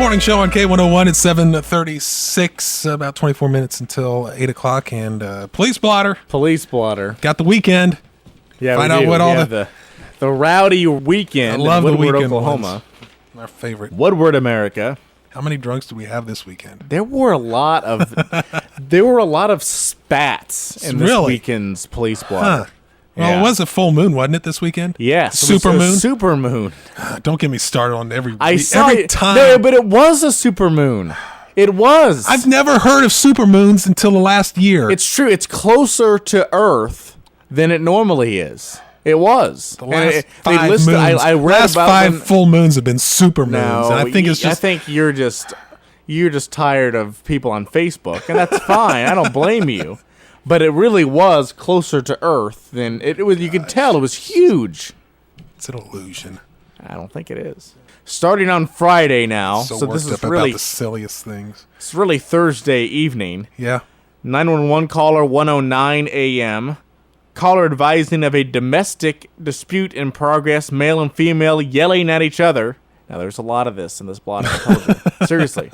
Morning show on K101 at 7:36, about 24 minutes until 8 o'clock. And Police Blotter. Police Blotter. Got the weekend. Yeah, Find out what all the rowdy weekend I love in Woodward, the weekend Oklahoma. Ones. Our favorite. Woodward, America. How many drunks do we have this weekend? There were a lot of spats in this weekend's Police Blotter. Huh. Well, It was a full moon, wasn't it, this weekend? Yes. Super moon? Super moon. Don't get me started on every time. No, but it was a super moon. It was. I've never heard of super moons until the last year. It's true. It's closer to Earth than it normally is. It was. The last five moons. I read last about five them. full moons have been super moons. No, And I think it's just. I think you're just tired of people on Facebook, and that's fine. I don't blame you. But it really was closer to Earth than it was. You could tell it was huge. It's an illusion. I don't think it is. Starting on Friday now, So this is up really about the silliest things. it's really Thursday evening. Yeah. 911 caller 1:09 a.m. Caller advising of a domestic dispute in progress. Male and female yelling at each other. Now there's a lot of this in this blotter. I told you. Seriously.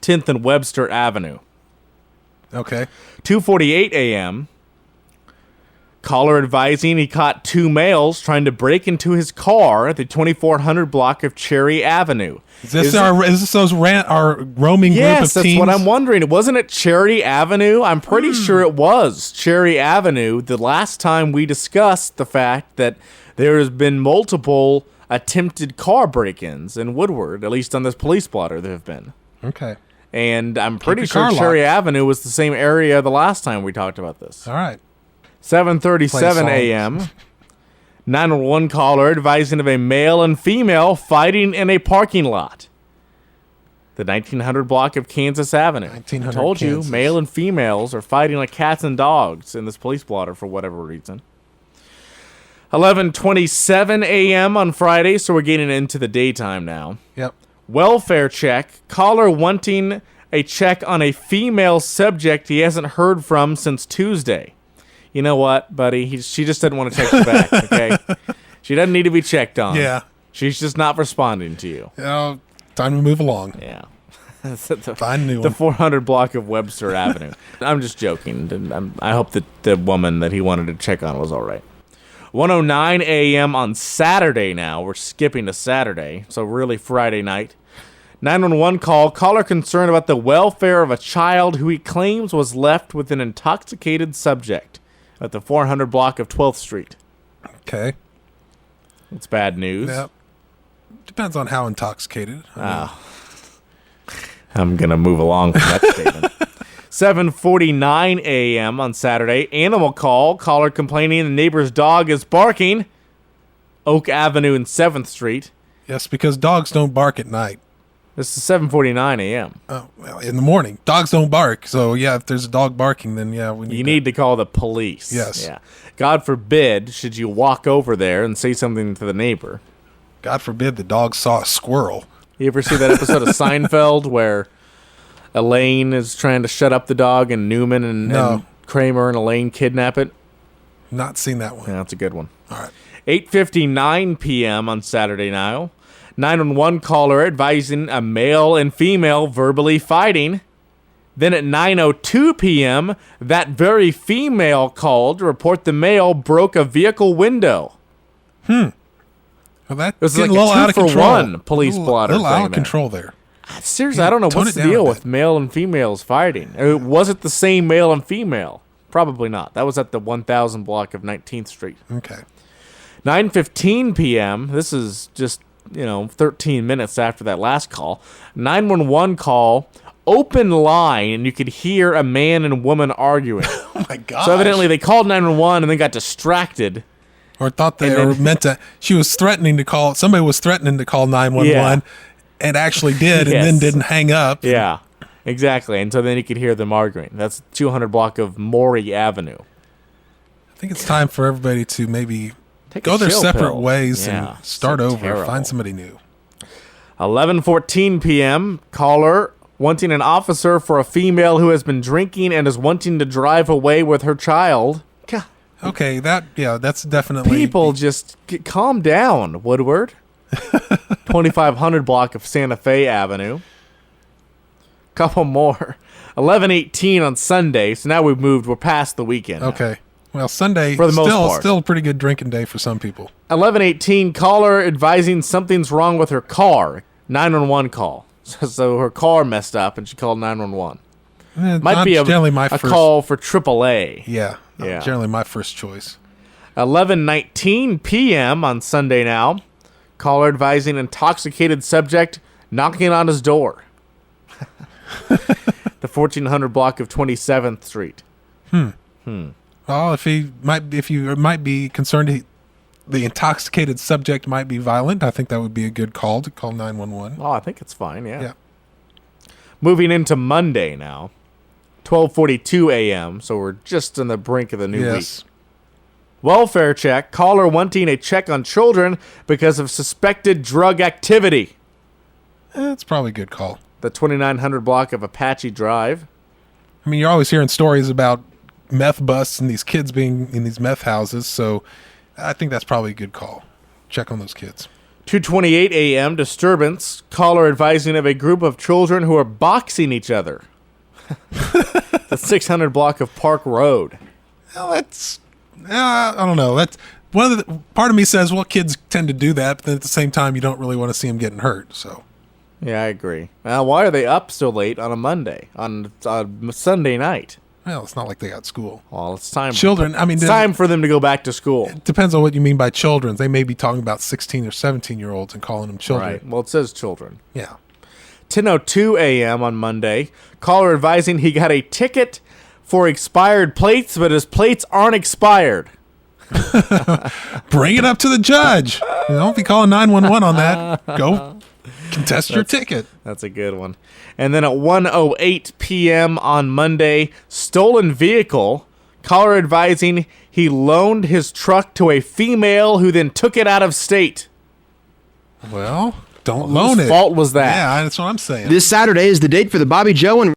10th and Webster Avenue. Okay. 2:48 a.m. Caller advising he caught two males trying to break into his car at the 2400 block of Cherry Avenue. Is this our roaming group of Yes, that's teens? what I'm wondering. Wasn't it Cherry Avenue? I'm pretty sure it was Cherry Avenue the last time we discussed the fact that there has been multiple attempted car break-ins in Woodward, at least on this police blotter there have been. Okay. And I'm pretty sure car Cherry locked. Avenue was the same area the last time we talked about this. All right. 7:37 a.m. 911 caller advising of a male and female fighting in a parking lot. The 1900 block of Kansas Avenue. 1900 I told Kansas. you, male and females are fighting like cats and dogs in this police blotter for whatever reason. 11:27 a.m. on Friday, so we're getting into the daytime now. Yep. Welfare check. Caller wanting a check on a female subject he hasn't heard from since Tuesday. You know what, buddy? She just doesn't want to text you back, okay? She doesn't need to be checked on. Yeah. She's just not responding to you. Time to move along. Yeah. Find a new The one. 400 block of Webster Avenue. I'm just joking. I hope that the woman that he wanted to check on was all right. 1:09 a.m. on Saturday now. We're skipping to Saturday, so really Friday night. 911 call. Caller concerned about the welfare of a child who he claims was left with an intoxicated subject at the 400 block of 12th Street. Okay. It's bad news. Yep. Depends on how intoxicated. I'm going to move along from that statement. 7:49 a.m. on Saturday. Animal call. Caller complaining the neighbor's dog is barking. Oak Avenue and 7th Street. Yes, because dogs don't bark at night. This is 7:49 a.m. Oh, well, in the morning. Dogs don't bark. So, yeah, if there's a dog barking, then, yeah, You need to call the police. Yes. Yeah. God forbid should you walk over there and say something to the neighbor. God forbid the dog saw a squirrel. You ever see that episode of Seinfeld where Elaine is trying to shut up the dog and Newman and Kramer and Elaine kidnap it? Not seen that one. Yeah, that's a good one. All right. 8:59 p.m. on Saturday now. 911 caller advising a male and female verbally fighting. Then at 9:02 p.m., that very female called to report the male broke a vehicle window. Well, that It was getting like a little a out of control. 2-for-1 police blotter A little thing out of there. control there. Seriously, I don't know tone what's it the down a deal bit. with male and females fighting. Was it the same male and female? Probably not. That was at the 1000 block of 19th Street. Okay. 9:15 p.m. This is just 13 minutes after that last call. 911 call, open line, and you could hear a man and woman arguing. Oh, my God. So evidently they called 911 and then got distracted. Or thought they were meant to. She was threatening to call. Somebody was threatening to call 911 and actually did and then Yes. didn't hang up. Yeah, exactly. And so then you could hear them arguing. That's 200 block of Maury Avenue. I think it's time for everybody to maybe Take go a their chill separate pill. ways Yeah, and start so over. terrible. Find somebody new. 11:14 p.m. Caller wanting an officer for a female who has been drinking and is wanting to drive away with her child. God, Okay, that's definitely people just calm down, Woodward. 2500 block of Santa Fe Avenue. Couple more. 11:18 on Sunday. So now we're past the weekend. Okay. Well, Sunday, For the most part. still a pretty good drinking day for some people. 11:18, caller advising something's wrong with her car. 911 call. So her car messed up and she called 911. Might be generally my a first call for AAA. Yeah, Yeah. generally my first choice. 11:19 p.m. on Sunday now. Caller advising intoxicated subject knocking on his door. The 1400 block of 27th Street. Well, if you might be concerned the intoxicated subject might be violent, I think that would be a good call to call 911. Oh, I think it's fine, yeah. Yeah. Moving into Monday now. 12:42 a.m., so we're just on the brink of the new week. Welfare check. Caller wanting a check on children because of suspected drug activity. It's probably a good call. The 2900 block of Apache Drive. I mean, you're always hearing stories about meth busts and these kids being in these meth houses, so I think that's probably a good call. Check on those kids. 2:28 a.m. disturbance. Caller advising of a group of children who are boxing each other. The 600 block of Park Road. Well, that's I don't know. That's one of the part of me says, well, kids tend to do that, but then at the same time, you don't really want to see them getting hurt. So, yeah, I agree. Why are they up so late on a Monday on Sunday night? well, it's not like they got school. Well, it's time. Children. I mean, It's time for them to go back to school. it depends on what you mean by children. They may be talking about 16 or 17-year-olds and calling them children. Right. Well, it says children. Yeah. 10:02 a.m. on Monday. Caller advising he got a ticket for expired plates, but his plates aren't expired. Bring it up to the judge. Don't be calling 911 on that. Go contest your ticket. That's a good one. And then at 1:08 p.m. on Monday, stolen vehicle. Caller advising he loaned his truck to a female who then took it out of state. Well, don't loan it. Whose fault was that? Yeah, that's what I'm saying. This Saturday is the date for the Bobby Joe and